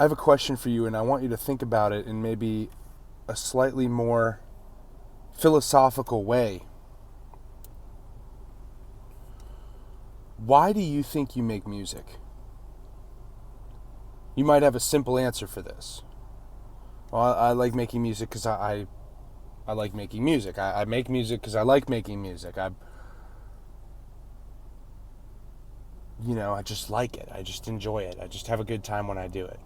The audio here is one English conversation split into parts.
I have a question for you, and I want you to think about it in maybe a slightly more philosophical way. Why do you think you make music? You might have a simple answer for this. Well, I like making music because I like making music. I make music because I like making music. I just like it. I just enjoy it. I just have a good time when I do it.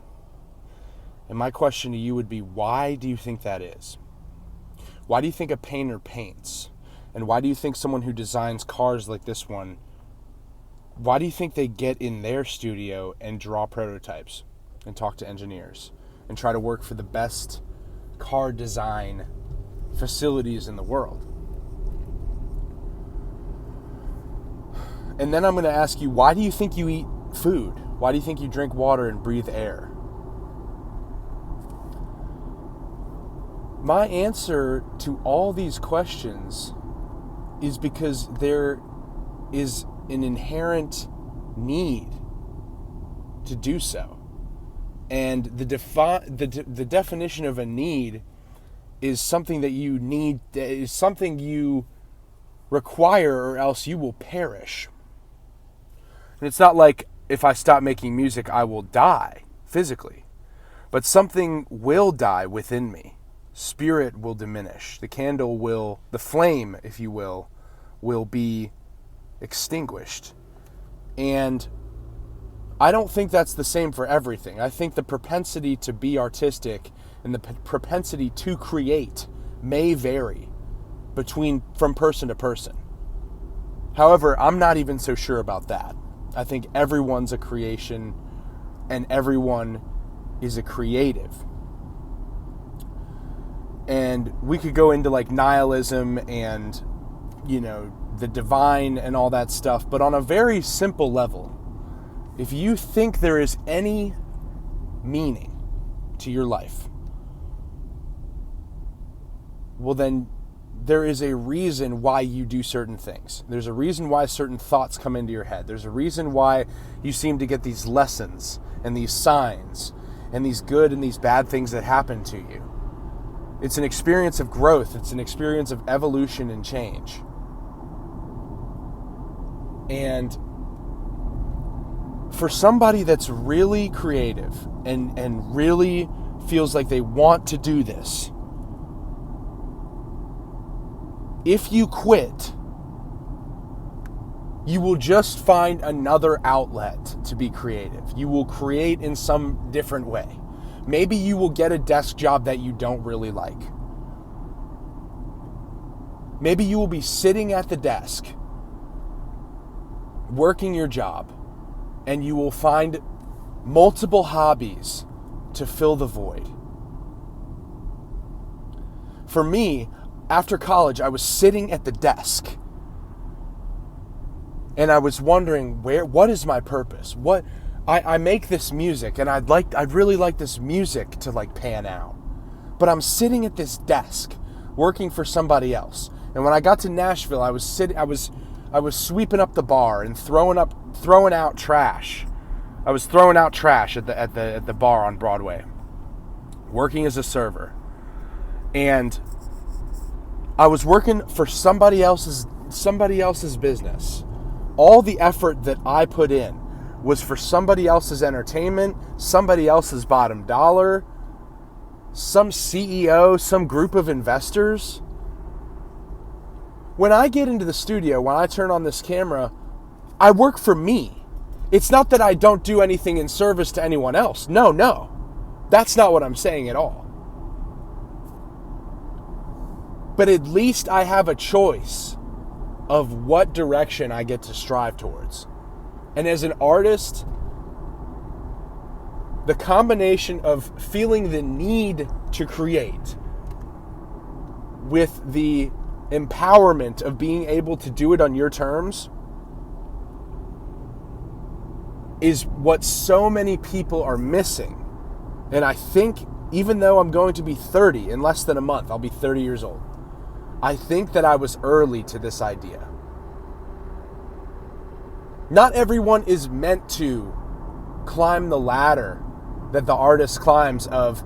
And my question to you would be, why do you think that is? Why do you think a painter paints? And why do you think someone who designs cars like this one, why do you think they get in their studio and draw prototypes and talk to engineers and try to work for the best car design facilities in the world? And then I'm going to ask you, why do you think you eat food? Why do you think you drink water and breathe air? My answer to all these questions is because there is an inherent need to do so. And the definition of a need is something that you need, is something you require, or else you will perish. And it's not like if I stop making music, I will die physically. But something will die within me. Spirit will diminish. The flame, if you will be extinguished. And I don't think that's the same for everything. I think the propensity to be artistic and the propensity to create may vary from person to person. However, I'm not even so sure about that. I think everyone's a creation and everyone is a creative. And we could go into like nihilism and, the divine and all that stuff. But on a very simple level, if you think there is any meaning to your life, well then there is a reason why you do certain things. There's a reason why certain thoughts come into your head. There's a reason why you seem to get these lessons and these signs and these good and these bad things that happen to you. It's an experience of growth. It's an experience of evolution and change. And for somebody that's really creative and really feels like they want to do this, if you quit, you will just find another outlet to be creative. You will create in some different way. Maybe you will get a desk job that you don't really like. Maybe you will be sitting at the desk, working your job, and you will find multiple hobbies to fill the void. For me, after college, I was sitting at the desk and I was wondering, what is my purpose? I make this music and I'd really like this music to like pan out. But I'm sitting at this desk working for somebody else. And when I got to Nashville, I was sweeping up the bar and throwing out trash. I was throwing out trash at the bar on Broadway, working as a server. And I was working for somebody else's business. All the effort that I put in was for somebody else's entertainment, somebody else's bottom dollar, some CEO, some group of investors. When I get into the studio, when I turn on this camera, I work for me. It's not that I don't do anything in service to anyone else. No. That's not what I'm saying at all. But at least I have a choice of what direction I get to strive towards. And as an artist, the combination of feeling the need to create with the empowerment of being able to do it on your terms is what so many people are missing. And I think even though I'm going to be 30 in less than a month, I'll be 30 years old, I think that I was early to this idea. Not everyone is meant to climb the ladder that the artist climbs of,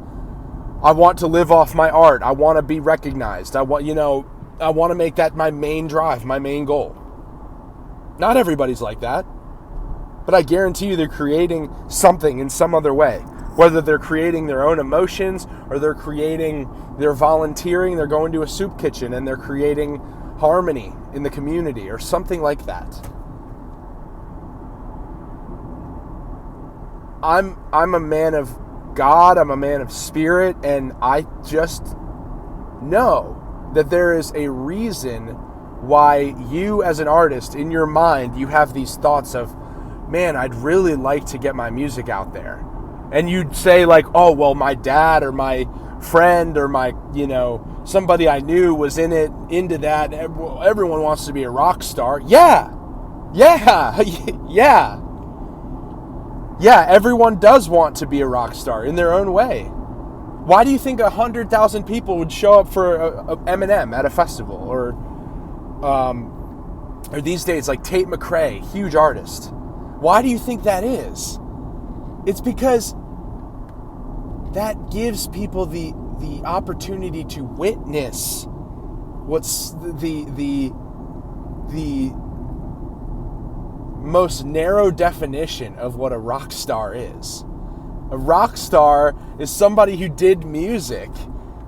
I want to live off my art. I want to be recognized. I want to make that my main drive, my main goal. Not everybody's like that. But I guarantee you they're creating something in some other way. Whether they're creating their own emotions or they're volunteering, they're going to a soup kitchen and they're creating harmony in the community or something like that. I'm a man of God, I'm a man of spirit, and I just know that there is a reason why you as an artist, in your mind, you have these thoughts of, man, I'd really like to get my music out there. And you'd say like, oh, well, my dad or my friend or my, somebody I knew was into that. Everyone wants to be a rock star. Yeah, everyone does want to be a rock star in their own way. Why do you think 100,000 people would show up for a Eminem at a festival? Or these days, like Tate McRae, huge artist. Why do you think that is? It's because that gives people the opportunity to witness what's the most narrow definition of what a rock star is. A rock star is somebody who did music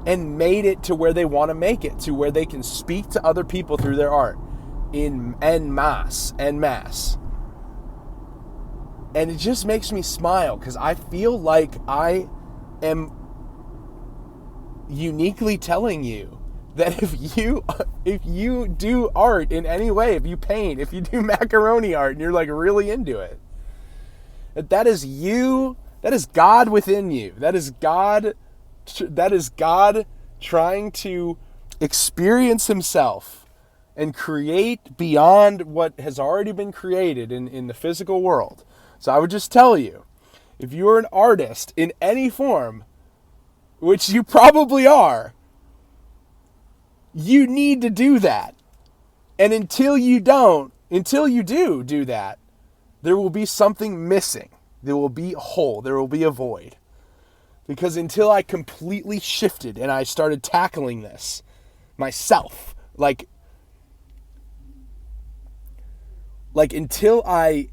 and made it to where they want to make it, to where they can speak to other people through their art en masse. And it just makes me smile because I feel like I am uniquely telling you that if you do art in any way, if you paint, if you do macaroni art and you're like really into it, that is you, that is God within you. That is God trying to experience himself and create beyond what has already been created in the physical world. So I would just tell you, if you're an artist in any form, which you probably are, you need to do that. And until you do that, there will be something missing. There will be a hole. There will be a void. Because until I completely shifted and I started tackling this myself, like until I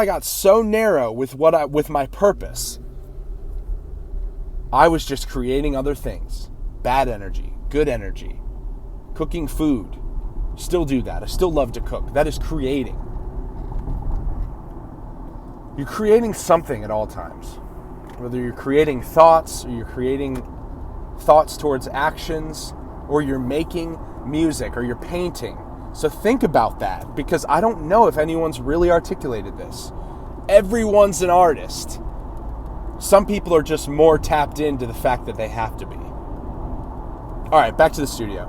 got so narrow with my purpose, I was just creating other things. Bad energy, good energy, cooking food. Still do that. I still love to cook. That is creating. You're creating something at all times. Whether you're creating thoughts or you're creating thoughts towards actions or you're making music or you're painting. So think about that, because I don't know if anyone's really articulated this. Everyone's an artist. Some people are just more tapped into the fact that they have to be. All right, back to the studio.